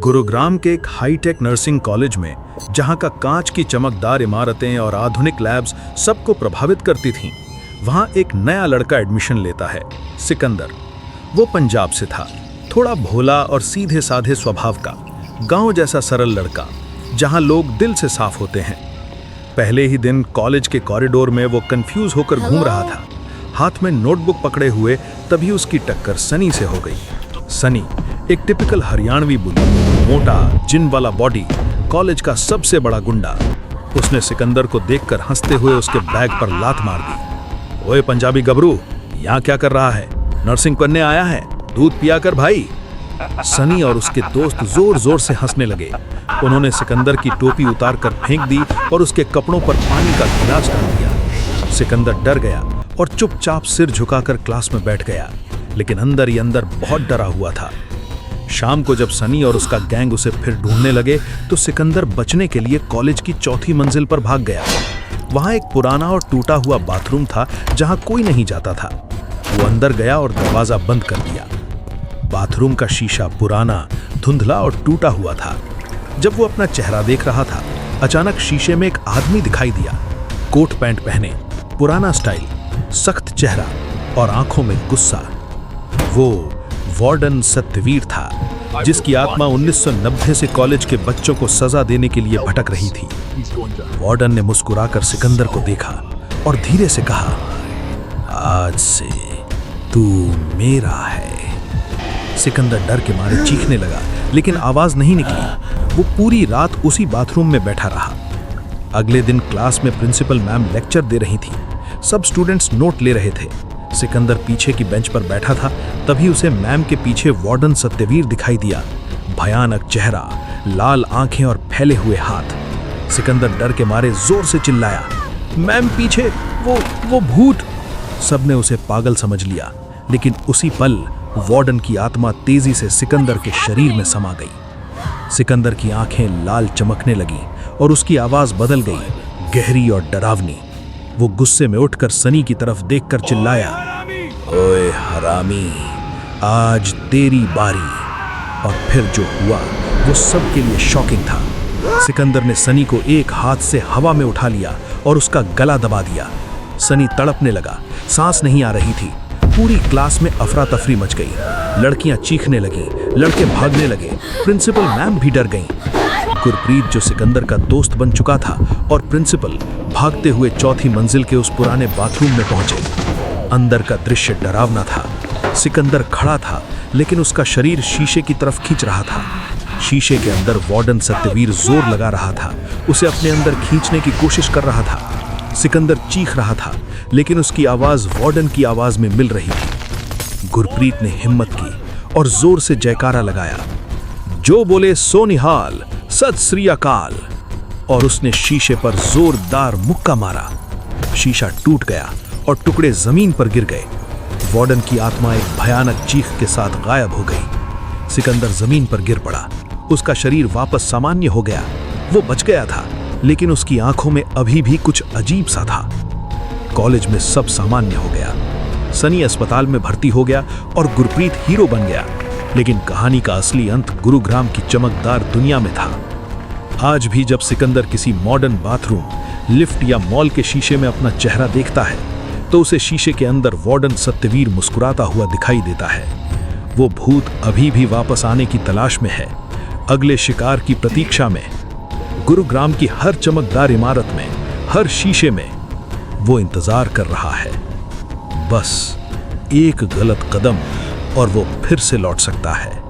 गुरुग्राम के एक hi tech nursing college में, जहां का कांच की चमकदार इमारतें और आधुनिक लैब्स सबको प्रभावित करती थीं, वहां एक नया लड़का एडमिशन लेता है, सिकंदर। वो पंजाब से था, थोड़ा भोला और सीधे साधे स्वभाव का, गांव जैसा सरल लड़का, जहां लोग दिल से साफ होते हैं। पहले ही दिन कॉलेज के कॉरिडोर में वो कंफ्यूज होकर घूम रहा था, हाथ में नोटबुक पकड़े हुए। तभी उसकी टक्कर सनी से हो गई। सनी एक टिपिकल हरियाणवी बुली, मोटा जिन वाला बॉडी, कॉलेज का सबसे बड़ा गुंडा। उसने सिकंदर को देखकर हंसते हुए उसके बैग पर लात मार दी। ओए पंजाबी गबरू, यहाँ क्या कर रहा है? नर्सिंग पढ़ने आया है? दूध पिया कर भाई। सनी और उसके दोस्त जोर जोर से हंसने लगे। उन्होंने सिकंदर की टोपी उतार कर फेंक दी और उसके कपड़ों पर पानी का गिलास डाल दिया। सिकंदर डर गया और चुपचाप सिर झुकाकर क्लास में बैठ गया, लेकिन अंदर ही अंदर बहुत डरा हुआ था। शाम को जब सनी और उसका गैंग उसे फिर ढूंढने लगे, तो सिकंदर बचने के लिए कॉलेज की चौथी मंजिल पर भाग गया। वहां एक पुराना और टूटा हुआ बाथरूम था, जहां कोई नहीं जाता था। वो अंदर गया और दरवाजा बंद कर दिया। बाथरूम का शीशा पुराना, धुंधला और टूटा हुआ था। जब वो अपना चेहरा देख रहा था, अचानक शीशे में एक आदमी दिखाई दिया, कोट पैंट पहने, पुराना स्टाइल, सख्त चेहरा और आंखों में गुस्सा। वो वार्डन सत्यवीर था, जिसकी आत्मा 1990 से कॉलेज के बच्चों को सजा देने के लिए भटक रही थी। वार्डन ने मुस्कुराकर सिकंदर को देखा और धीरे से कहा, आज से तू मेरा है। सिकंदर डर के मारे चीखने लगा, लेकिन आवाज नहीं निकली। वो पूरी रात उसी बाथरूम में बैठा रहा। अगले दिन क्लास में प्रिंसिपल मैम लेक्चर दे रही थी। सब स्टूडेंट्स नोट ले रहे थे। सिकंदर पीछे की बेंच पर बैठा था। तभी उसे मैम के पीछे वार्डन सत्यवीर दिखाई दिया। भयानक चेहरा, लाल आंखें और फैले हुए हाथ। सिकंदर डर के मारे जोर से चिल्लाया, मैम पीछे, वो भूत। सबने उसे पागल समझ लिया, लेकिन उसी पल वार्डन की आत्मा तेजी से सिकंदर के शरीर में समा गई। सिकंदर की आंखें लाल चमकने लगीं और उसकी आवाज बदल गई, गहरी और डरावनी। वो गुस्से में उठकर सनी की तरफ देखकर चिल्लाया, ओए हरामी, आज तेरी बारी। और फिर जो हुआ वो सबके लिए शॉकिंग था। सिकंदर ने सनी को एक हाथ से हवा में उठा लिया और उसका गला दबा दिया। सनी तड़पने लगा, सांस नहीं आ रही थी। पूरी क्लास में अफरा तफरी मच गई। लड़कियां चीखने लगी, लड़के भागने लगे, प्रिंसिपल मैम भी डर गईं। गुरप्रीत, जो सिकंदर का दोस्त बन चुका था, और प्रिंसिपल भागते हुए चौथी मंजिल के उस पुराने बाथरूम में पहुंचे। अंदर का दृश्य डरावना था। सिकंदर खड़ा था, लेकिन उसका शरीर शीशे की तरफ खींच रहा था। शीशे के अंदर वार्डन सत्यवीर जोर लगा रहा था, उसे अपने अंदर खींचने की कोशिश कर रहा था। सिकंदर चीख रहा था, लेकिन उसकी आवाज वार्डन की आवाज में मिल रही थी। गुरप्रीत ने हिम्मत की और जोर से जयकारा लगाया, जो बोले सो निहाल, सत श्री अकाल। और उसने शीशे पर जोरदार मुक्का मारा। शीशा टूट गया और टुकड़े जमीन पर गिर गए। वार्डन की आत्मा एक भयानक चीख के साथ गायब हो गई। सिकंदर जमीन पर गिर पड़ा। उसका शरीर वापस सामान्य हो गया। वो बच गया था, लेकिन उसकी आंखों में अभी भी कुछ अजीब सा था। कॉलेज में सब सामान्य हो गया। सनी अस्पताल में भर्ती हो गया और गुरप्रीत हीरो बन गया। लेकिन कहानी का असली अंत गुरुग्राम की चमकदार दुनिया में था। आज भी जब सिकंदर किसी मॉडर्न बाथरूम, लिफ्ट या मॉल के शीशे में अपना चेहरा देखता है, तो उसे शीशे के अंदर वार्डन सत्यवीर मुस्कुराता हुआ दिखाई देता है। वो भूत अभी भी वापस आने की तलाश में है, अगले शिकार की प्रतीक्षा में। गुरुग्राम की हर चमकदार इमारत में, हर शीशे में वो इंतजार कर रहा है। बस एक गलत कदम और वो फिर से लौट सकता है।